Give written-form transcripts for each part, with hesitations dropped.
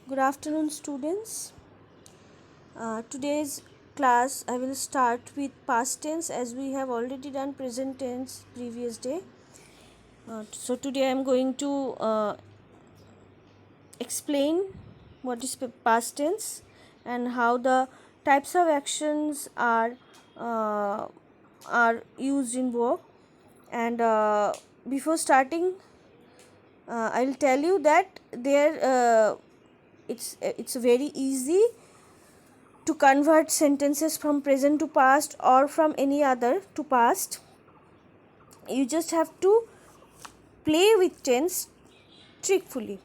Good afternoon, students. Today's class I will start with past tense as we have already done present tense previous day. So today I am going to explain what is past tense and how the types of actions uh, are used in work. And before starting, I'll tell you that it's very easy to convert sentences from present to past or from any other to past. You just have to play with tense trickfully.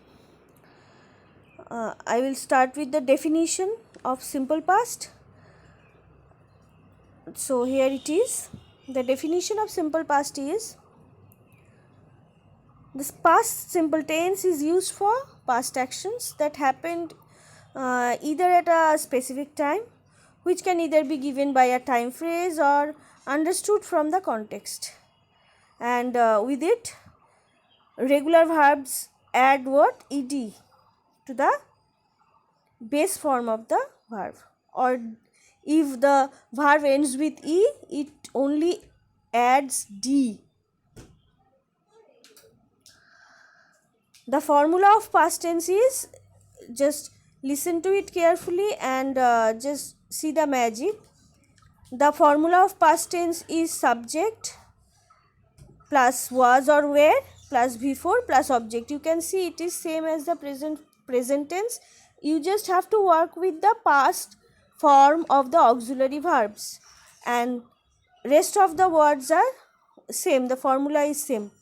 I will start with the definition of simple past. So here it is. The definition of simple past is: this past simple tense is used for past actions that happened either at a specific time, which can either be given by a time phrase or understood from the context. And with it, regular verbs add what? Ed to the base form of the verb, or if the verb ends with e, it only adds d. The formula of past tense is, just listen to it carefully and just see the magic. The formula of past tense is subject plus was or were plus before plus object. You can see it is same as the present tense. You just have to work with the past form of the auxiliary verbs, and rest of the words are same. The formula is same.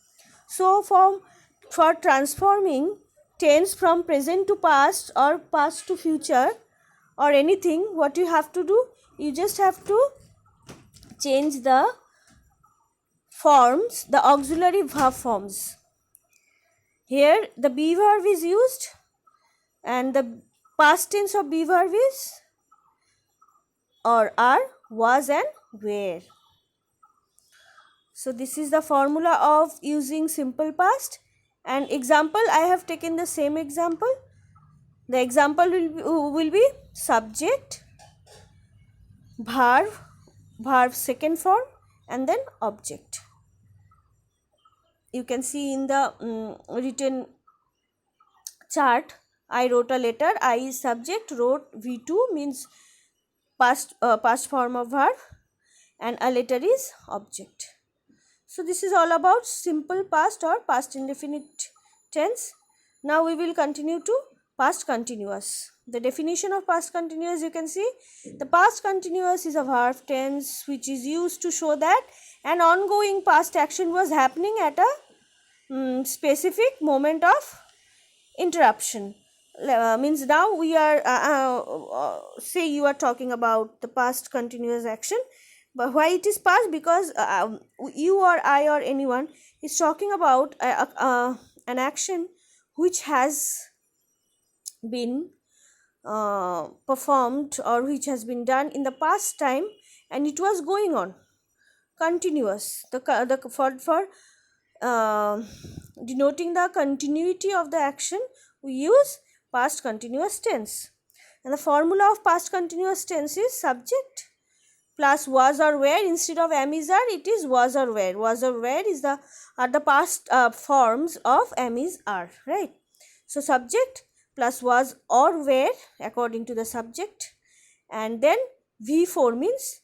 So for transforming tense from present to past or past to future or anything, what you have to do, you just have to change the forms, the auxiliary verb forms. Here the be verb is used and the past tense of be verb is or are, was and were. So this is the formula of using simple past. And example, I have taken the same example. The example will be subject, verb second form, and then object. You can see in the written chart, I wrote a letter. I is subject, wrote V2 means past form of verb, and a letter is object. So this is all about simple past or past indefinite tense. Now we will continue to past continuous. The definition of past continuous, you can see, the past continuous is a verb tense which is used to show that an ongoing past action was happening at a specific moment of interruption. Means now we are say you are talking about the past continuous action. But why it is past? Because you or I or anyone is talking about an action which has been performed or which has been done in the past time, and it was going on continuous. For denoting the continuity of the action, we use past continuous tense. And the formula of past continuous tense is subject plus was or were. Instead of am is are, it is was or were. Was or were is are the past forms of am is are, right? So subject plus was or were according to the subject, and then V4 means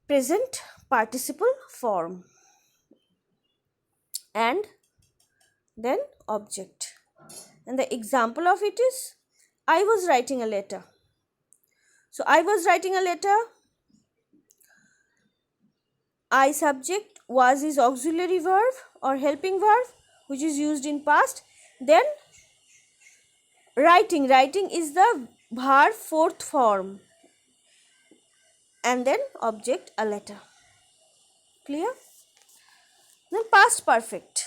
present participle form, and then object. And the example of it is, I was writing a letter. So I was writing a letter. I subject, was is auxiliary verb or helping verb which is used in past. Then writing is the verb fourth form, and then object, a letter. Clear? Then past perfect.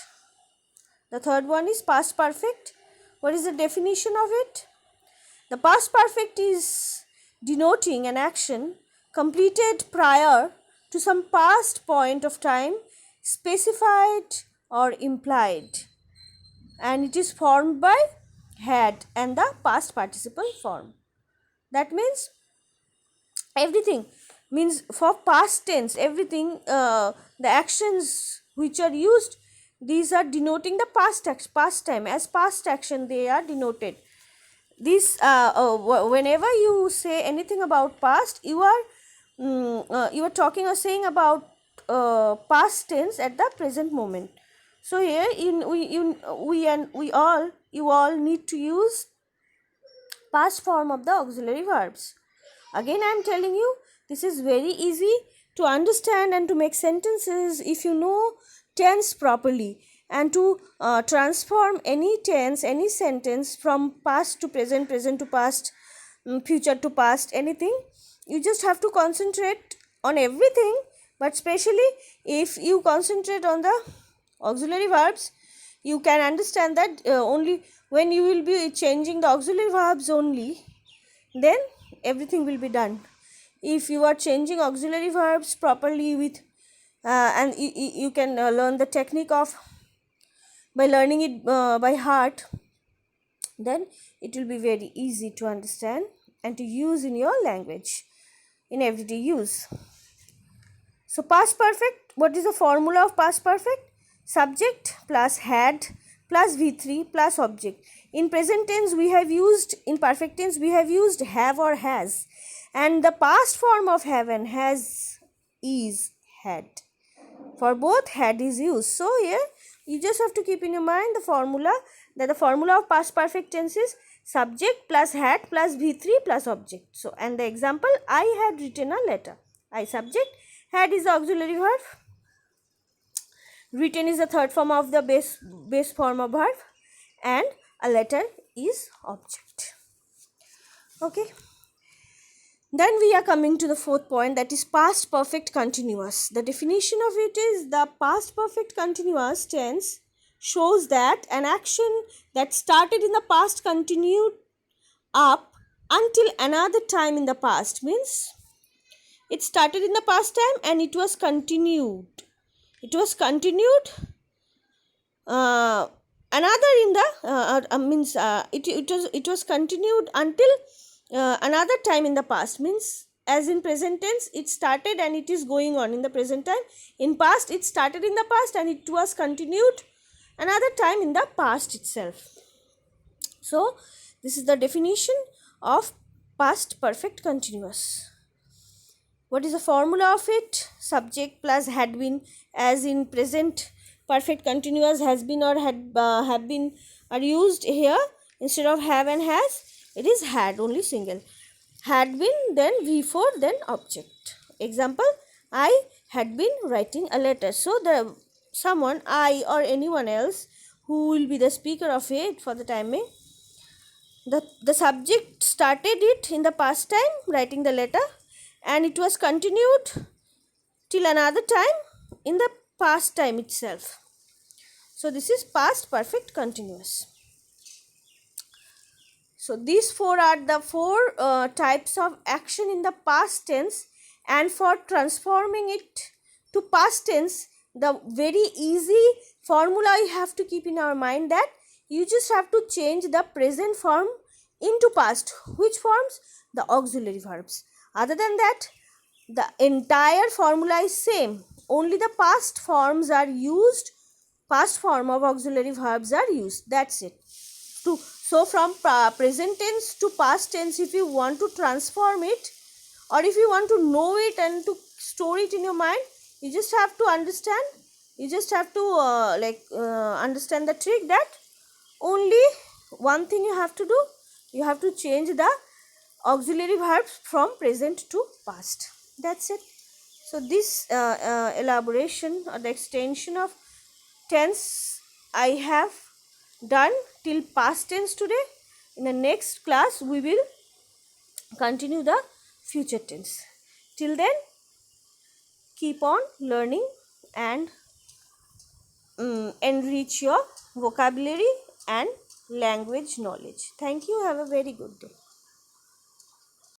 The third one is past perfect. What is the definition of it? The past perfect is denoting an action completed prior to some past point of time, specified or implied, and it is formed by had, and the past participle form. That means everything, means for past tense, everything, the actions which are used, these are denoting the past time. As past action they are denoted. This whenever you say anything about past, you are talking or saying about past tense at the present moment. So here we all, you all need to use past form of the auxiliary verbs. Again, I am telling you, this is very easy to understand and to make sentences if you know tense properly, and to transform any tense, any sentence from past to present, present to past, future to past, anything. You just have to concentrate on everything, but especially if you concentrate on the auxiliary verbs, you can understand that only when you will be changing the auxiliary verbs only, then everything will be done. If you are changing auxiliary verbs properly with and you can learn the technique of by learning it by heart, then it will be very easy to understand and to use in your language in everyday use. So past perfect, what is the formula of past perfect? Subject plus had plus V3 plus object. In present tense we have used, in perfect tense we have used have or has, and the past form of have and has is had. For both had is used. So here you just have to keep in your mind the formula, that the formula of past perfect tense is subject plus had plus V3 plus object. So, and the example, I had written a letter. I subject, had is the auxiliary verb, written is the third form of the base form of verb, and a letter is object. Okay. Then we are coming to the fourth point, that is past perfect continuous. The definition of it is, the past perfect continuous tense shows that an action that started in the past continued up until another time in the past. Means it started in the past time and it was continued. It was continued another in the means it was continued until another time in the past. Means as in present tense it started and it is going on in the present time. In past it started in the past and it was continued another time in the past itself. So this is the definition of past perfect continuous. What is the formula of it? Subject plus had been, as in present perfect continuous has been or have been are used here. Instead of have and has, it is had, only single. Had been, then V4, then object. Example, I had been writing a letter. So the someone, I or anyone else who will be the speaker of it for the time being, the subject started it in the past time, writing the letter, and it was continued till another time in the past time itself. So this is past perfect continuous. So these four are the four types of action in the past tense, and for transforming it to past tense, the very easy formula you have to keep in our mind, that you just have to change the present form into past. Which forms? The auxiliary verbs. Other than that, the entire formula is same, only the past forms are used, past form of auxiliary verbs are used, that's it. So from present tense to past tense, if you want to transform it, or if you want to know it and to store it in your mind, you just have to understand, you just have to understand the trick, that only one thing you have to do, you have to change the auxiliary verbs from present to past, that's it. So this elaboration or the extension of tense I have done till past tense today. In the next class we will continue the future tense. Till then, keep on learning and enrich your vocabulary and language knowledge. Thank you. Have a very good day.